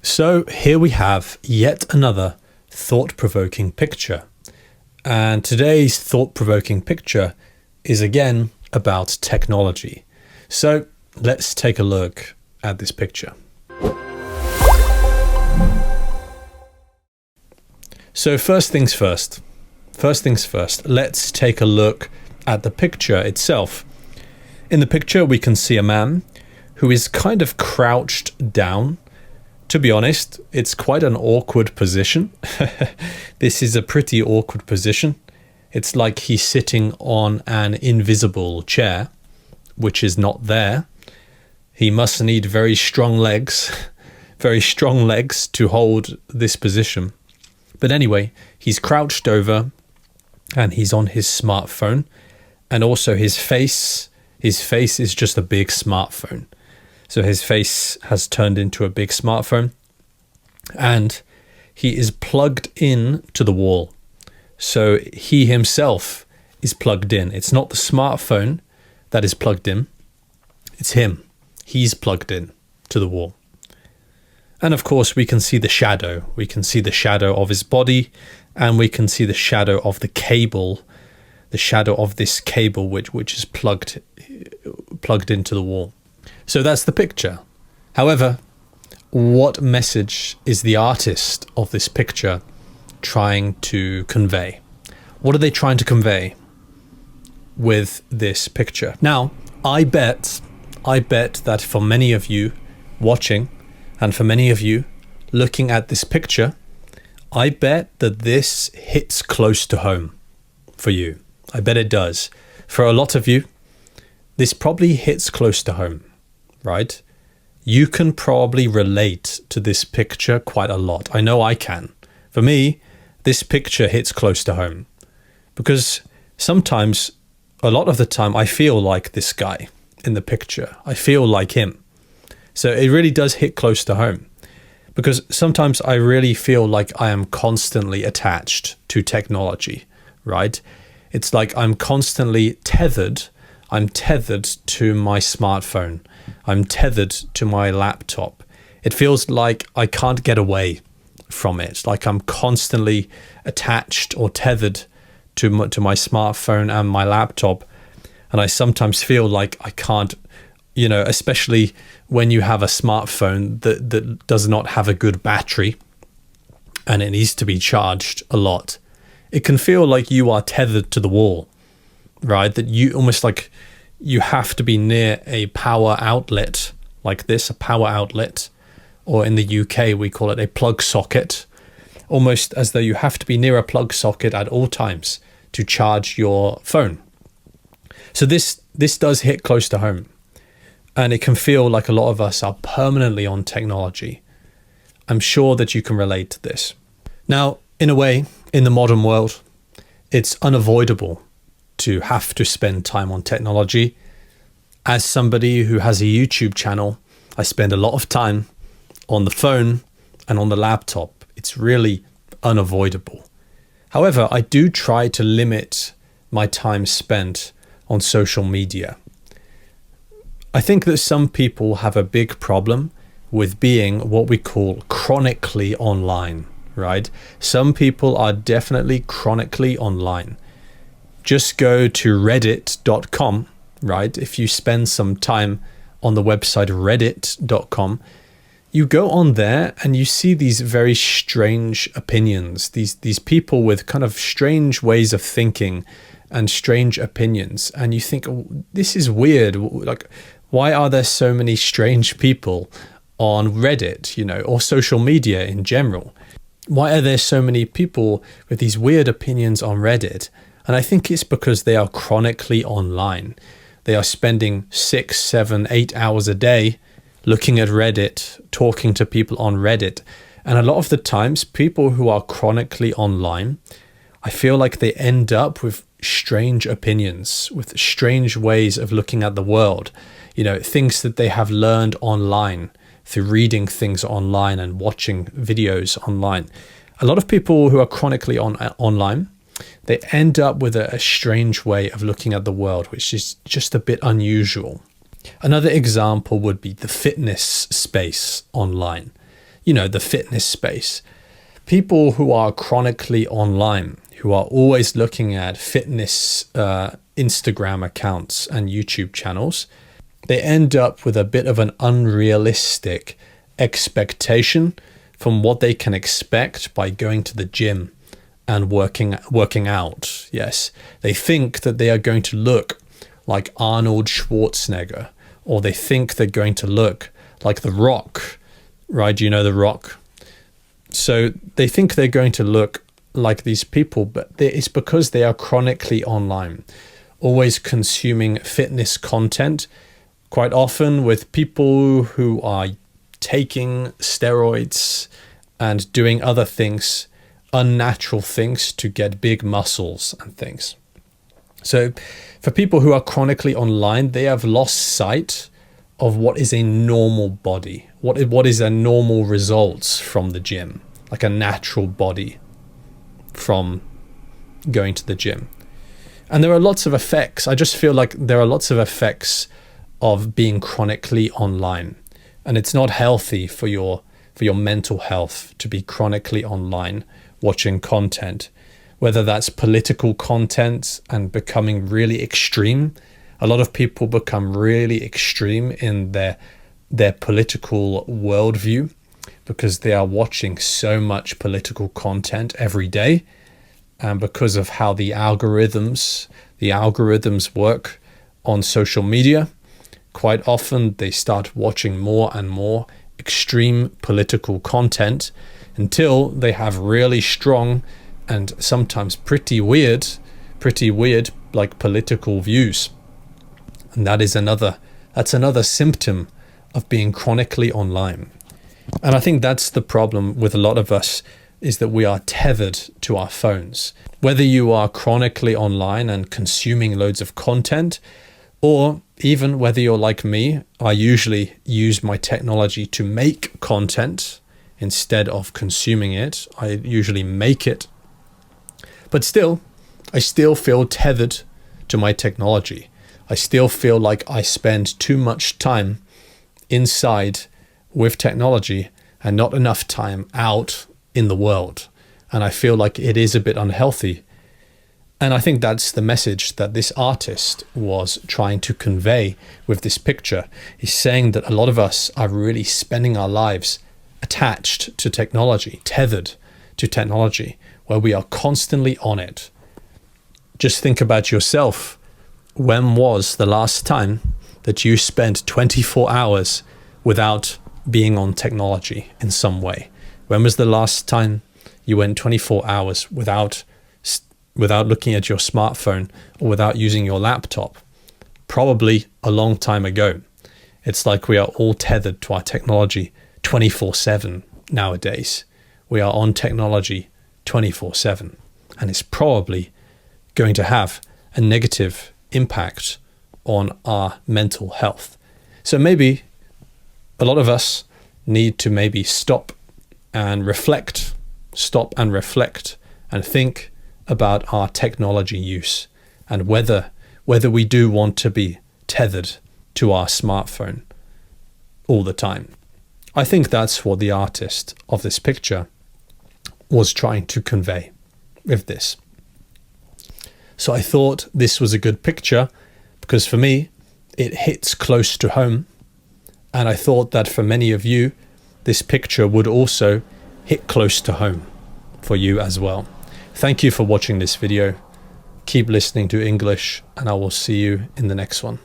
So here we have yet another thought-provoking picture. And today's thought-provoking picture is again about technology. So let's take a look at this picture. So first things first, let's take a look at the picture itself. In the picture, we can see a man who is kind of crouched down. To be honest, it's quite an awkward position. This is a pretty awkward position. It's like he's sitting on an invisible chair, which is not there. He must need very strong legs to hold this position. But anyway, he's crouched over and he's on his smartphone, and also his face is just a big smartphone. So his face has turned into a big smartphone, and he is plugged in to the wall. So he himself is plugged in. It's not the smartphone that is plugged in. It's him. He's plugged in to the wall. And of course, we can see the shadow. We can see the shadow of his body, and we can see the shadow of the cable, the shadow of this cable which is plugged into the wall. So that's the picture. However, what message is the artist of this picture trying to convey? What are they trying to convey with this picture? Now, I bet that for many of you watching, and for many of you looking at this picture, I bet that this hits close to home for you. I bet it does. For a lot of you, this probably hits close to home, right? You can probably relate to this picture quite a lot. I know I can. For me, this picture hits close to home because sometimes, a lot of the time, I feel like this guy in the picture. I feel like him. So it really does hit close to home because sometimes I really feel like I am constantly attached to technology, right? It's like I'm constantly tethered. I'm tethered to my smartphone. I'm tethered to my laptop. It feels like I can't get away from it. Like I'm constantly attached or tethered to my smartphone and my laptop. And I sometimes feel like I can't, especially when you have a smartphone that does not have a good battery and it needs to be charged a lot. It can feel like you are tethered to the wall, right? That you almost like you have to be near a power outlet like this, a power outlet, or in the UK, we call it a plug socket, almost as though you have to be near a plug socket at all times to charge your phone. So this does hit close to home. And it can feel like a lot of us are permanently on technology. I'm sure that you can relate to this. Now, in a way, in the modern world, it's unavoidable to have to spend time on technology. As somebody who has a YouTube channel, I spend a lot of time on the phone and on the laptop. It's really unavoidable. However, I do try to limit my time spent on social media. I think that some people have a big problem with being what we call chronically online, right? Some people are definitely chronically online. Just go to reddit.com, right? If you spend some time on the website reddit.com, you go on there and you see these very strange opinions, these people with kind of strange ways of thinking and strange opinions. And you think, oh, this is weird. Like, why are there so many strange people on Reddit, or social media in general? Why are there so many people with these weird opinions on Reddit? And I think it's because they are chronically online. They are spending 6, 7, 8 hours a day looking at Reddit, talking to people on Reddit. And a lot of the times, people who are chronically online, I feel like they end up with strange opinions, with strange ways of looking at the world. Things that they have learned online through reading things online and watching videos online. A lot of people who are chronically online, they end up with a strange way of looking at the world, which is just a bit unusual. Another example would be the fitness space online. the fitness space. People who are chronically online, who are always looking at fitness Instagram accounts and YouTube channels, they end up with a bit of an unrealistic expectation from what they can expect by going to the gym and working out. Yes, they think that they are going to look like Arnold Schwarzenegger, or they think they're going to look like The Rock, right? You know The Rock? So they think they're going to look like these people, but it's because they are chronically online, always consuming fitness content, quite often with people who are taking steroids and doing other things, unnatural things to get big muscles and things. So for people who are chronically online, they have lost sight of what is a normal body, what is a normal results from the gym, like a natural body from going to the gym. And there are lots of effects. I just feel like there are lots of effects of being chronically online, and it's not healthy for your mental health to be chronically online watching content, whether that's political content and becoming really extreme. A lot of people become really extreme in their political worldview because they are watching so much political content every day, and because of how the algorithms work on social media, quite often they start watching more and more extreme political content until they have really strong and sometimes pretty weird like political views. And that's another symptom of being chronically online. And I think that's the problem with a lot of us, is that we are tethered to our phones. Whether you are chronically online and consuming loads of content, or even whether you're like me, I usually use my technology to make content instead of consuming it. I usually make it. But still, I still feel tethered to my technology. I still feel like I spend too much time inside with technology and not enough time out in the world. And I feel like it is a bit unhealthy. And I think that's the message that this artist was trying to convey with this picture. He's saying that a lot of us are really spending our lives attached to technology, tethered to technology, where we are constantly on it. Just think about yourself. When was the last time that you spent 24 hours without being on technology in some way? When was the last time you went 24 hours without looking at your smartphone or without using your laptop? Probably a long time ago. It's like we are all tethered to our technology 24/7 nowadays. We are on technology 24/7, and it's probably going to have a negative impact on our mental health. So maybe a lot of us need to maybe stop and reflect and think about our technology use, and whether we do want to be tethered to our smartphone all the time. I think that's what the artist of this picture was trying to convey with this. So I thought this was a good picture because for me, it hits close to home. And I thought that for many of you, this picture would also hit close to home for you as well. Thank you for watching this video. Keep listening to English, and I will see you in the next one.